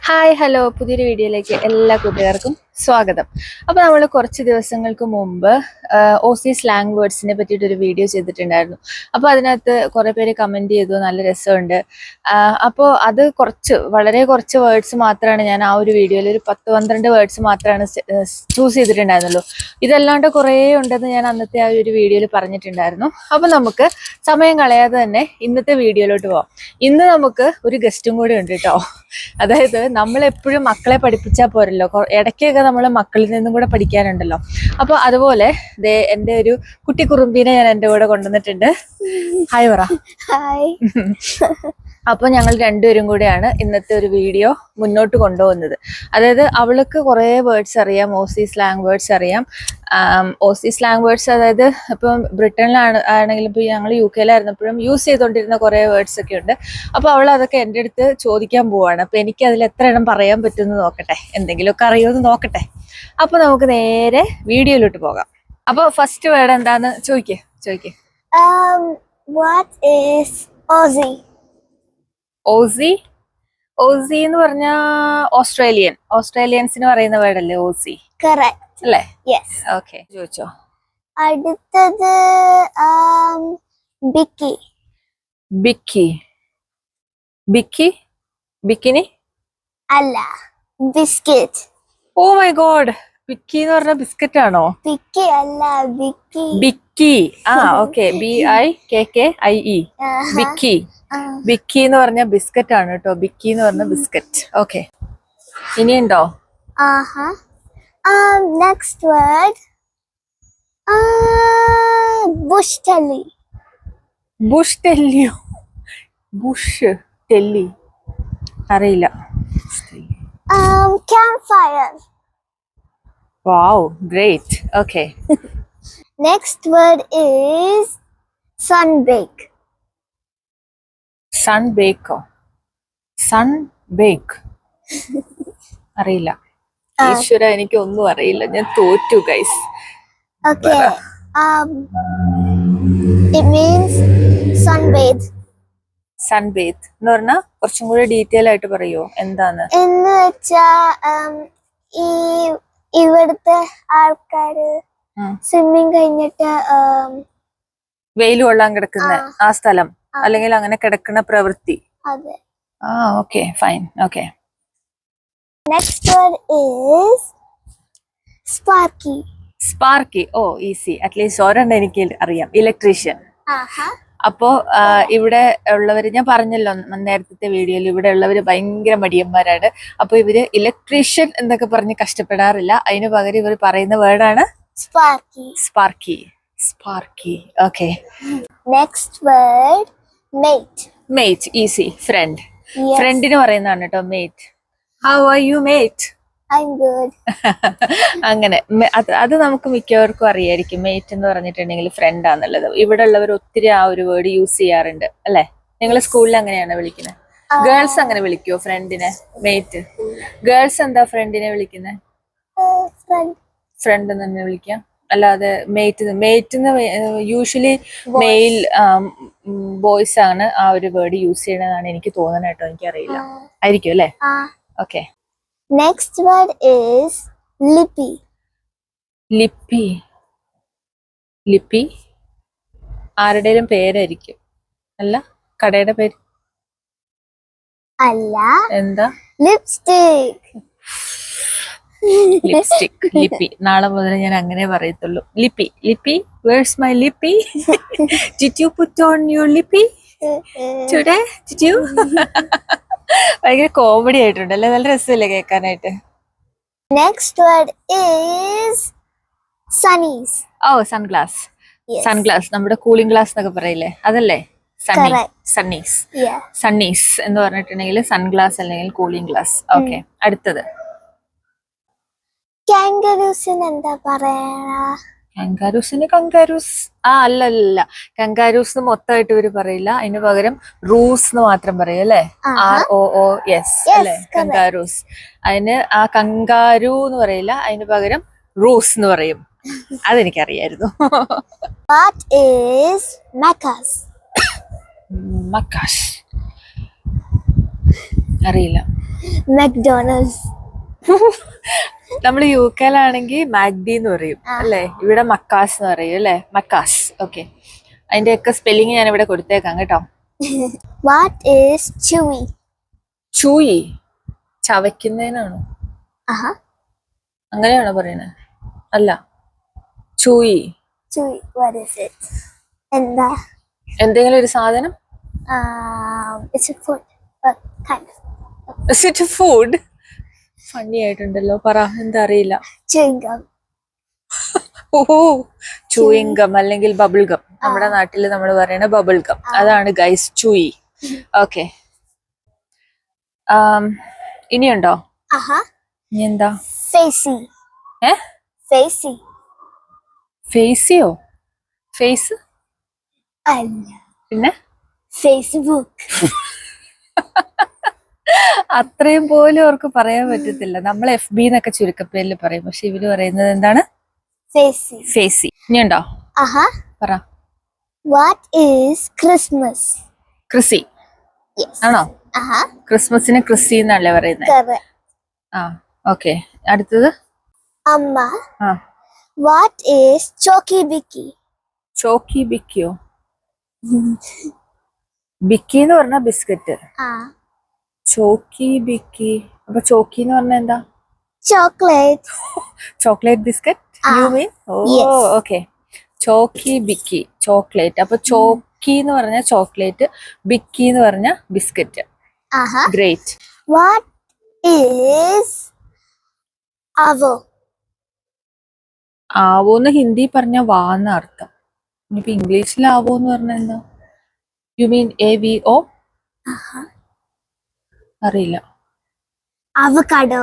Hi hello പുതിയൊരു വീഡിയോയിലേക്ക് എല്ലാ കൂട്ടുകാർക്കും സ്വാഗതം. അപ്പോൾ നമ്മൾ കുറച്ച് ദിവസങ്ങൾക്ക് മുമ്പ് ഓസി സ്ലാങ് വേർഡ്സിനെ പറ്റിയിട്ടൊരു വീഡിയോ ചെയ്തിട്ടുണ്ടായിരുന്നു. അപ്പോൾ അതിനകത്ത് കുറേ പേര് കമൻറ്റ് ചെയ്തു, നല്ല രസമുണ്ട്. അപ്പോൾ അത് വളരെ കുറച്ച് വേർഡ്സ് മാത്രമാണ് ഞാൻ ആ ഒരു വീഡിയോയിൽ ഒരു 10-12 വേർഡ്സ് മാത്രമാണ് ചൂസ് ചെയ്തിട്ടുണ്ടായിരുന്നുള്ളൂ. ഇതല്ലാണ്ട് കുറേ ഉണ്ടെന്ന് ഞാൻ അന്നത്തെ ആ ഒരു വീഡിയോയിൽ പറഞ്ഞിട്ടുണ്ടായിരുന്നു. അപ്പോൾ നമുക്ക് സമയം കളയാതെ തന്നെ ഇന്നത്തെ വീഡിയോയിലോട്ട് പോവാം. ഇന്ന് നമുക്ക് ഒരു ഗസ്റ്റും കൂടെ ഉണ്ട് കേട്ടോ. അതായത് നമ്മളെപ്പോഴും മക്കളെ പഠിപ്പിച്ചാൽ പോരല്ലോ, ഇടയ്ക്കൊക്കെ നമ്മൾ മക്കളിൽ നിന്നും കൂടെ പഠിക്കാനുണ്ടല്ലോ. അപ്പോൾ അതുപോലെ എൻ്റെ ഒരു കുട്ടി കുറുമ്പീനെ ഞാൻ എൻ്റെ കൂടെ കൊണ്ടുവന്നിട്ടുണ്ട്. ഹായ് പറ. ഹായ്. അപ്പോൾ ഞങ്ങൾ രണ്ടുപേരും കൂടെയാണ് ഇന്നത്തെ ഒരു വീഡിയോ മുന്നോട്ട് കൊണ്ടുപോകുന്നത്. അതായത് അവൾക്ക് കുറേ വേർഡ്സ് അറിയാം, ഓസി സ്ലാങ് വേർഡ്സ് അറിയാം. ഓസി സ്ലാങ് വേർഡ്സ് അതായത് ഇപ്പം ആണെങ്കിലും ഇപ്പോൾ ഞങ്ങൾ UK-യിലായിരുന്നപ്പോഴും യൂസ് ചെയ്തുകൊണ്ടിരുന്ന കുറേ വേർഡ്സ് ഒക്കെ ഉണ്ട്. അപ്പോൾ അവൾ അതൊക്കെ എൻ്റെ അടുത്ത് ചോദിക്കാൻ പോവാണ്. അപ്പോൾ എനിക്ക് അതിൽ എത്ര എണ്ണം പറയാൻ പറ്റുമെന്ന് നോക്കട്ടെ, എന്തെങ്കിലുമൊക്കെ അറിയുമെന്ന് നോക്കട്ടെ. അപ്പോൾ നമുക്ക് നേരെ വീഡിയോയിലോട്ട് പോകാം. അപ്പോൾ ഫസ്റ്റ് വേർഡ് എന്താന്ന് ചോദിക്കേ. What is Aussie? ഓസി എന്ന് പറഞ്ഞാ ഓസ്ട്രേലിയൻസിന് പറയുന്ന വേർഡല്ലേ ഓസി? Correct. അല്ലേ? Yes. ഓക്കെ, ചോദിച്ചോ. അടുത്തത് ബിക്കിനി അല്ല, ബിസ്ക്കറ്റ്. ഓ മൈ ഗോഡ്, ബിക്കി എന്ന് പറഞ്ഞ ബിസ്ക്കറ്റ് ആണോ? ബിക്കി അല്ല, ബിക്കി. Okay, BIKKIE. ബിക്കി എന്ന് പറഞ്ഞ ബിസ്ക്കറ്റ് ആണ് കേട്ടോ. ബിക്കി എന്ന് പറഞ്ഞ ബിസ്ക്കറ്റ്. ഓക്കെ, ഇനിയുണ്ടോ? നെക്സ്റ്റ് വേർഡ് ബുഷ് ടെല്ലി അറിയില്ല. campfire. Wow, great. Okay. Next word is sunbake. Sunbake അറിയില്ല. ഈശ്വര, എനിക്ക് ഒന്നും അറിയില്ല, ഞാൻ തോറ്റു guys. Okay. It means sunbathe. സൺബേത്ത് എന്ന് പറഞ്ഞാ കുറച്ചും കൂടെ ഡീറ്റെയിൽ ആയിട്ട് പറയോ എന്താന്ന്? എന്ന് വെച്ചാ ഇവിടുത്തെ ആൾക്കാര് സ്വിമ്മിങ് കഴിഞ്ഞിട്ട് വെയിൽ കൊള്ളാൻ കിടക്കുന്ന ആ സ്ഥലം, അല്ലെങ്കിൽ അങ്ങനെ കിടക്കുന്ന പ്രവൃത്തി. അതെ. Okay, fine. Okay. Next word is sparky. Oh, easy. At least ഒരെണ്ണം എനിക്ക് അറിയാം, ഇലക്ട്രീഷ്യൻ. അപ്പോ ഇവിടെ ഉള്ളവര്, ഞാൻ പറഞ്ഞല്ലോ നേരത്തെ വീഡിയോയിൽ, ഇവിടെ ഉള്ളവര് ഭയങ്കര മടിയന്മാരാണ്. അപ്പൊ ഇവര് ഇലക്ട്രീഷ്യൻ എന്നൊക്കെ പറഞ്ഞ് കഷ്ടപ്പെടാറില്ല. അതിന് പകരം ഇവർ പറയുന്ന വേർഡാണ് sparky. Okay. Next word mate. Easy. ഫ്രണ്ടിന് പറയുന്നതാണ് കേട്ടോ mate. How are you mate? I'm good. അങ്ങനെ അത് നമുക്ക് മിക്കവർക്കും അറിയായിരിക്കും. മേറ്റ് എന്ന് പറഞ്ഞിട്ടുണ്ടെങ്കിൽ ഫ്രണ്ട് ആണെന്നുള്ളത്. ഇവിടെ ഉള്ളവർ ഒത്തിരി ആ ഒരു വേർഡ് യൂസ് ചെയ്യാറുണ്ട് അല്ലെ? നിങ്ങൾ സ്കൂളിൽ അങ്ങനെയാണ് വിളിക്കുന്നത്? ഗേൾസ് അങ്ങനെ വിളിക്കുവോ ഫ്രണ്ടിനെ മേറ്റ്? ഗേൾസ് എന്താ ഫ്രണ്ടിനെ വിളിക്കുന്നത്? ഫ്രണ്ട് തന്നെ വിളിക്കാം, അല്ലാതെ മേറ്റ് യൂഷ്വലി മെയിൽ ബോയ്സ് ആണ് ആ ഒരു വേർഡ് യൂസ് ചെയ്യണമെന്നാണ് എനിക്ക് തോന്നുന്നത് കേട്ടോ. എനിക്കറിയില്ല, ആയിരിക്കും അല്ലേ? ഓക്കെ. Next word is ലിപ്പി. ആരുടെയും പേരായിരിക്കും? അല്ല, കടയുടെ പേര് അല്ല. എന്താ? ലിപ്സ്റ്റിക്. ലിപ്പി. നാളെ മുതൽ ഞാൻ അങ്ങനെ പറയത്തുള്ളൂ. ലിപ്പി. Where's my lippy? Did you put on your lippy today? Did you? ഭയങ്കര കോമഡി ആയിട്ടുണ്ട് അല്ലേ? നല്ല രസമല്ലേ കേൾക്കാനായിട്ട്? Next word is sunglass. നമ്മുടെ കൂളിംഗ് ഗ്ലാസ് എന്നൊക്കെ പറയില്ലേ, അതല്ലേ? സണ്ണീസ് എന്ന് പറഞ്ഞിട്ടുണ്ടെങ്കിൽ സൺഗ്ലാസ് അല്ലെങ്കിൽ കൂളിംഗ് ഗ്ലാസ്. ഓക്കെ. അടുത്തത് കാംഗറൂസിന് എന്താ പറയാ? കങ്കാരൂസ്. അല്ല, കങ്കാരൂസ് മൊത്തമായിട്ട് ഇവര് പറയില്ല. അതിന് പകരം റൂസ് എന്ന് മാത്രം പറയും അല്ലേ? ROOS അല്ലെ? കങ്കാരൂസ്. അതിന് ആ കങ്കാരു എന്ന് പറയില്ല, അതിന് പകരം റൂസ് എന്ന് പറയും. അതെനിക്കറിയായിരുന്നു. മക്കാഷ്. അറിയില്ല. McDonald's. നമ്മൾ യു കെയിലാണെങ്കിൽ മാഗ്ഡി എന്ന് പറയും അല്ലേ, ഇവിടെ മക്കാസ് എന്ന് പറയും അല്ലേ, മക്കാസ്. ഓക്കെ, അതിന്റെയൊക്കെ സ്പെല്ലിങ് ഞാൻ ഇവിടെ കൊടുത്തേക്കാം കേട്ടോ. What is chewy? ചൂയി ചവയ്ക്കുന്നതിനാണോ, Uh-huh. അങ്ങനെയാണോ പറയുന്നത്? അല്ല, chewy Chewy. What is it? And എന്തെങ്കിലും ഒരു സാധനം. it's a food. Kind of. Is it a food? Funny ആയിട്ടുണ്ടല്ലോ, പറ. എന്താ അറിയില്ല. Chewing gum. ഓഹോ, ചൂയിങ് ഗം അല്ലെങ്കിൽ ബബിൾ ഗം. നമ്മുടെ നാട്ടിൽ നമ്മൾ പറയണ ബബിൾ ഗം, അതാണ് ഗൈസ് ചൂയി. ഓക്കെ, ഇനിയുണ്ടോ? Uh-huh. ഇനി എന്താ? Facey. Facey. ഫേസിയോ? ഫേസ് അല്ല, പിന്നെ Facebook. അത്രയും പോലും അവർക്ക് പറയാൻ പറ്റത്തില്ല. നമ്മൾ FB എന്നൊക്കെ ചുരുക്കപ്പേരിൽ പറയും, പക്ഷെ ഇവര് പറയുന്നത് എന്താണ്? Facey. ഫേസി. ഇനിയുണ്ടോ? Uh-huh. പറ. What is Christmas? ക്രിസി Yes. ആണോ? Uh-huh. ക്രിസ്മസിന് ക്രിസി എന്നല്ലേ പറയുന്നത്? Correct. ആ, ഓക്കെ. അടുത്തത് Amma. ആ, What is Choki Biki? ചോക്കി ബിക്കിയോ? ബിക്കി എന്ന് പറഞ്ഞ ബിസ്ക്കറ്റ്, ചോക്കി ബിക്കി. അപ്പൊ ചോക്കി എന്ന് പറഞ്ഞ എന്താ? Chocolate. Chocolate biscuit you mean? ഓ, Yes. Okay. Chockie bikkie chocolate. അപ്പൊ ചോക്കി എന്ന് പറഞ്ഞ ചോക്ലേറ്റ്, ബിക്കി എന്ന് പറഞ്ഞ biscuit. Uh-huh. Great. What is Avo? ആവോന്ന് ഹിന്ദി പറഞ്ഞ വാന്ന അർത്ഥം. ഇനിയിപ്പോ ഇംഗ്ലീഷിൽ ആവോ എന്ന് പറഞ്ഞ എന്താ? You mean AVO? അറിയില്ല. Avocado.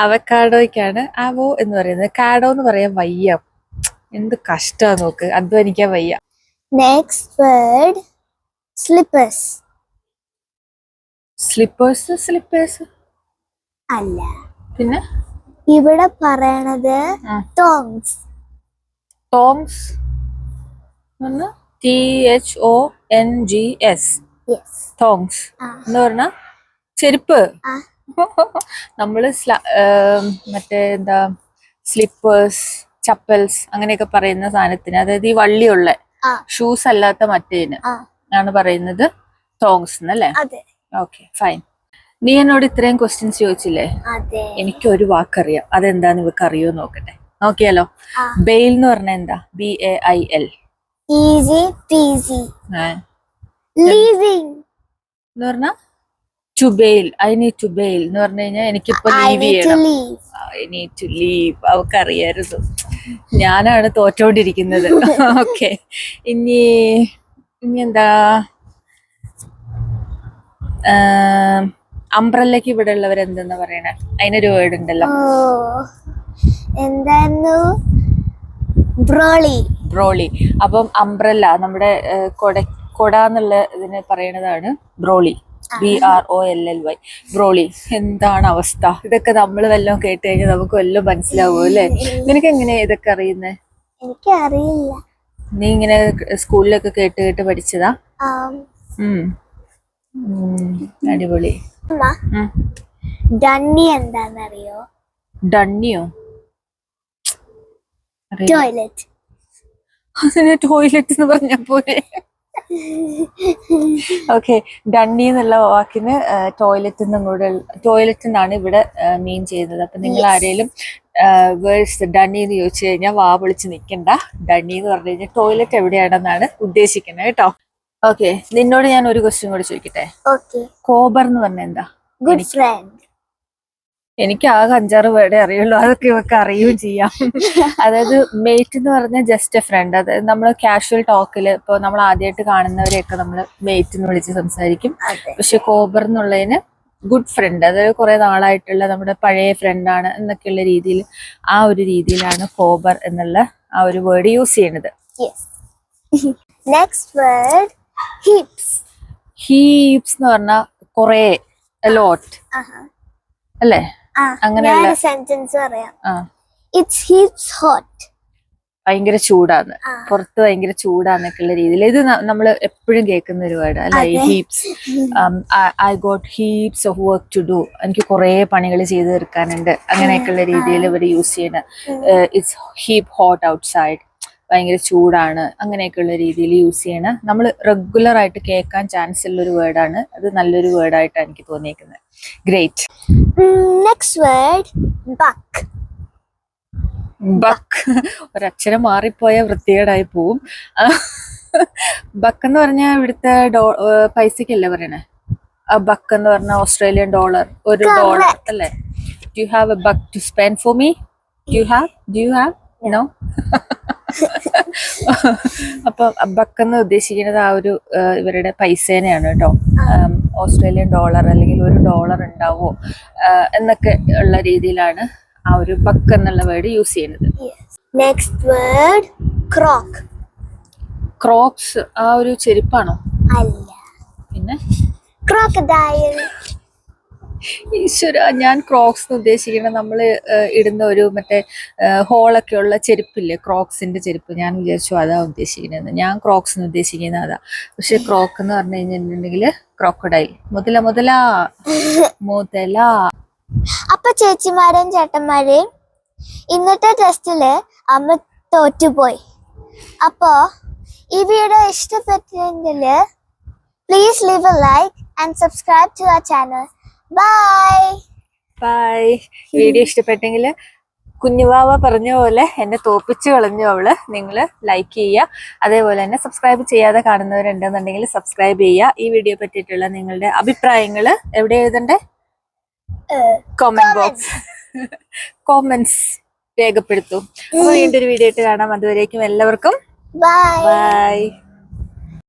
അവക്കാഡോയ്ക്കാണ് ആവോ എന്ന് പറയുന്നത്. കാഡോ എന്ന് പറയാൻ വയ്യ. എന്ത് കഷ്ടാ നോക്ക്, അധ്വാനിക്കാൻ വയ്യ. Next word, slippers. Slippers. Slippers അല്ല, പിന്നെ ഇവിടെ പറയണത് tongs. Tongs THONGS. Yes. Tongs എന്ന് പറഞ്ഞ ചെരുപ്പ്. നമ്മള് മറ്റേ എന്താ സ്ലിപ്പേഴ്സ്, ചപ്പൽസ് അങ്ങനെയൊക്കെ പറയുന്ന സാധനത്തിന്, അതായത് ഈ വള്ളിയുള്ള ഷൂസ് അല്ലാത്ത മറ്റേന് ആണ് പറയുന്നത് ടോങ്സ് എന്നല്ലേ? അതെ. Okay, fine. നീ എന്നോട് ഇത്രയും ക്വസ്റ്റ്യൻസ് ചോദിച്ചില്ലേ? അതെ. എനിക്ക് ഒരു വാക്കറിയാം, അതെന്താന്ന് ഇവക്ക് അറിയോ നോക്കട്ടെ. നോക്കിയാലോ? ബെയിൽ എന്ന് പറഞ്ഞ എന്താ? BAIL. Easy peasy. Leaving. എന്ന് പറഞ്ഞ to bail. I need to bail എന്ന് പറഞ്ഞു കഴിഞ്ഞാൽ എനിക്കിപ്പോ I ലീവ് need to ചെയ്യണം. leave. I need to leave. അവക്കറിയായിരുന്നു, ഞാനാണ് തോറ്റോണ്ടിരിക്കുന്നത്. ഓക്കെ, ഇനി എന്താ? അംബ്രല്ലക്ക് ഇവിടെ ഉള്ളവർ എന്തെന്നാ പറയണേ? അതിനൊരു വേർഡ് ഉണ്ടല്ലോ. എന്തായിരുന്നു? ബ്രോളി. ബ്രോളി. അപ്പം അംബ്രല്ല നമ്മുടെ കൊട എന്നുള്ള ഇതിന് പറയണതാണ് ബ്രോളി. BROLLY. ബ്രോളി. എന്താണ് അവസ്ഥ? ഇതൊക്കെ നമ്മൾ വല്ലതും കേട്ട് കഴിഞ്ഞാൽ നമുക്ക് വല്ലതും മനസ്സിലാവോ അല്ലേ? നിനക്ക് എങ്ങനെയാ ഇതൊക്കെ അറിയുന്നേ? എനിക്ക് അറിയില്ല. നീ ഇങ്ങനെ സ്കൂളിലൊക്കെ കേട്ട് കേട്ട് പഠിച്ചതാ? അടിപൊളി. ഡണ്ണി എന്താന്നറിയോ? ഡണ്ണിയോ? ടോയ്ലറ്റ്. അതിന് ടോയ്ലറ്റ് എന്ന് പറഞ്ഞ പോലെ. ഓക്കെ, ഡണ്ണി എന്നുള്ള വാക്കിന് ടോയ്ലറ്റ് എന്നാണ് ഇവിടെ മീൻ ചെയ്യുന്നത്. അപ്പൊ നിങ്ങൾ ആരെങ്കിലും വേഴ്സ് ഡണ്ണി എന്ന് ചോദിച്ചു കഴിഞ്ഞാൽ വാ പൊളിച്ച് നിൽക്കണ്ട. ഡണ്ണി എന്ന് പറഞ്ഞു കഴിഞ്ഞാൽ ടോയ്ലറ്റ് എവിടെയാണെന്നാണ് ഉദ്ദേശിക്കുന്നത് കേട്ടോ. ഓക്കെ, നിന്നോട് ഞാൻ ഒരു ക്വസ്റ്റ്യൻ കൂടി ചോദിക്കട്ടെ. കോബർ എന്ന് പറഞ്ഞ എന്താ? Good friend. എനിക്ക് ആകെ 5-6 വേർഡേ അറിയുള്ളൂ, അതൊക്കെ ഇവർക്ക് അറിയുകയും ചെയ്യാം. അതായത് മേറ്റ് എന്ന് പറഞ്ഞാൽ ജസ്റ്റ് എ ഫ്രണ്ട്. അതായത് നമ്മൾ കാഷ്വൽ ടോക്കില് ഇപ്പൊ നമ്മൾ ആദ്യമായിട്ട് കാണുന്നവരെയൊക്കെ നമ്മൾ മേറ്റ് എന്ന് വിളിച്ച് സംസാരിക്കും. പക്ഷെ കോബർ എന്നുള്ളതിന് ഗുഡ് ഫ്രണ്ട്, അതായത് കുറെ നാളായിട്ടുള്ള നമ്മുടെ പഴയ ഫ്രണ്ടാണ് എന്നൊക്കെയുള്ള രീതിയിൽ, ആ ഒരു രീതിയിലാണ് കോബർ എന്നുള്ള ആ ഒരു വേർഡ് യൂസ് ചെയ്യുന്നത്. Next word heaps. ഹീപ്സ് എന്ന് പറഞ്ഞാൽ കുറെ, ലോട്ട് അല്ലേ? അങ്ങനെയുള്ള സെന്റൻസ് പറയാം. It's heaps hot. ഭയങ്കര ചൂടാണ്, പുറത്ത് ഭയങ്കര ചൂടാന്നൊക്കെയുള്ള രീതിയിൽ. ഇത് നമ്മൾ എപ്പോഴും കേൾക്കുന്ന ഒരു വേർഡ് അല്ലെ, heaps. I got heaps of work to do, എനിക്ക് കുറെ പണികൾ ചെയ്ത് തീർക്കാനുണ്ട്, അങ്ങനെയൊക്കെയുള്ള രീതിയിൽ ഇവർ യൂസ് ചെയ്യണ. ഇറ്റ്സ് ഹീപ്പ് ഹോട്ട് ഔട്ട്സൈഡ്, ഭയങ്കര ചൂടാണ്, അങ്ങനെയൊക്കെയുള്ള രീതിയിൽ യൂസ് ചെയ്യണ. നമ്മൾ റെഗുലർ ആയിട്ട് കേൾക്കാൻ ചാൻസ് ഉള്ള ഒരു വേർഡാണ്. അത് നല്ലൊരു വേർഡായിട്ടാണ് എനിക്ക് തോന്നിയേക്കുന്നത്. Great. Next word buck. Buck ഒരക്ഷരം മാറിപ്പോയ വൃത്തികേടായി പോവും. ബക്ക് എന്ന് പറഞ്ഞാൽ ഇവിടുത്തെ പൈസക്കല്ലേ പറയണേ? ബക്ക് എന്ന് പറഞ്ഞാൽ ഓസ്ട്രേലിയൻ ഡോളർ, $1 അല്ലേ? Do you have a buck to spend for me? Do you have no? അപ്പൊ ബക്ക് എന്ന് ഉദ്ദേശിക്കുന്നത് ആ ഒരു ഇവരുടെ പൈസേനെയാണ് കേട്ടോ. ഓസ്ട്രേലിയൻ ഡോളർ അല്ലെങ്കിൽ $1 ഉണ്ടാവോ എന്നൊക്കെ ഉള്ള രീതിയിലാണ് ആ ഒരു ബക്ക് എന്നുള്ള വേർഡ് യൂസ് ചെയ്യുന്നത്. Next word croak. ക്രോക്സ് ആ ഒരു ചെരുപ്പാണോ? അല്ല, പിന്നെ ക്രോക്കഡൈൽ. ഈശ്വര, ഞാൻ ക്രോക്സ് എന്ന് ഉദ്ദേശിക്കുന്നത് നമ്മൾ ഇടുന്ന ഒരു മറ്റേ ഹോളൊക്കെ ഉള്ള ചെരുപ്പില്ലേ, ക്രോക്സിന്റെ ചെരുപ്പ്. ഞാൻ വിചാരിച്ചു അതാ ഉദ്ദേശിക്കുന്നത്. ഞാൻ ക്രോക്സ് എന്ന് ഉദ്ദേശിക്കുന്നത് അതാ. പക്ഷെ ക്രോക്ക് എന്ന് പറഞ്ഞു കഴിഞ്ഞിട്ടുണ്ടെങ്കിൽ ക്രോക്കഡൈൽ. മുതല. അപ്പൊ ചേച്ചിമാരെയും ചേട്ടന്മാരെയും ഇന്നത്തെ ടെസ്റ്റില് അമ്മ തോറ്റുപോയി. അപ്പോ ഈ വീഡിയോ ഇഷ്ടപ്പെട്ടെങ്കിൽ please leave a like and subscribe to our channel. Bye. Video ഇഷ്ടപ്പെട്ടെങ്കിൽ കുഞ്ഞുവാവ പറഞ്ഞ പോലെ എന്നെ തോപ്പിച്ച് കളഞ്ഞു അവള്. നിങ്ങൾ ലൈക്ക് ചെയ്യുക, അതേപോലെ തന്നെ സബ്സ്ക്രൈബ് ചെയ്യാതെ കാണുന്നവരുണ്ടെന്നുണ്ടെങ്കിൽ സബ്സ്ക്രൈബ് ചെയ്യുക. ഈ വീഡിയോ പറ്റിയിട്ടുള്ള നിങ്ങളുടെ അഭിപ്രായങ്ങൾ എവിടെ എഴുതണ്ടേ? കോമന്റ് ബോക്സ്, കോമന്റ്സ് രേഖപ്പെടുത്തും. അപ്പൊ വീണ്ടും ഒരു വീഡിയോ ആയിട്ട് കാണാം. അതുവരേക്കും എല്ലാവർക്കും ബൈ. ബൈ.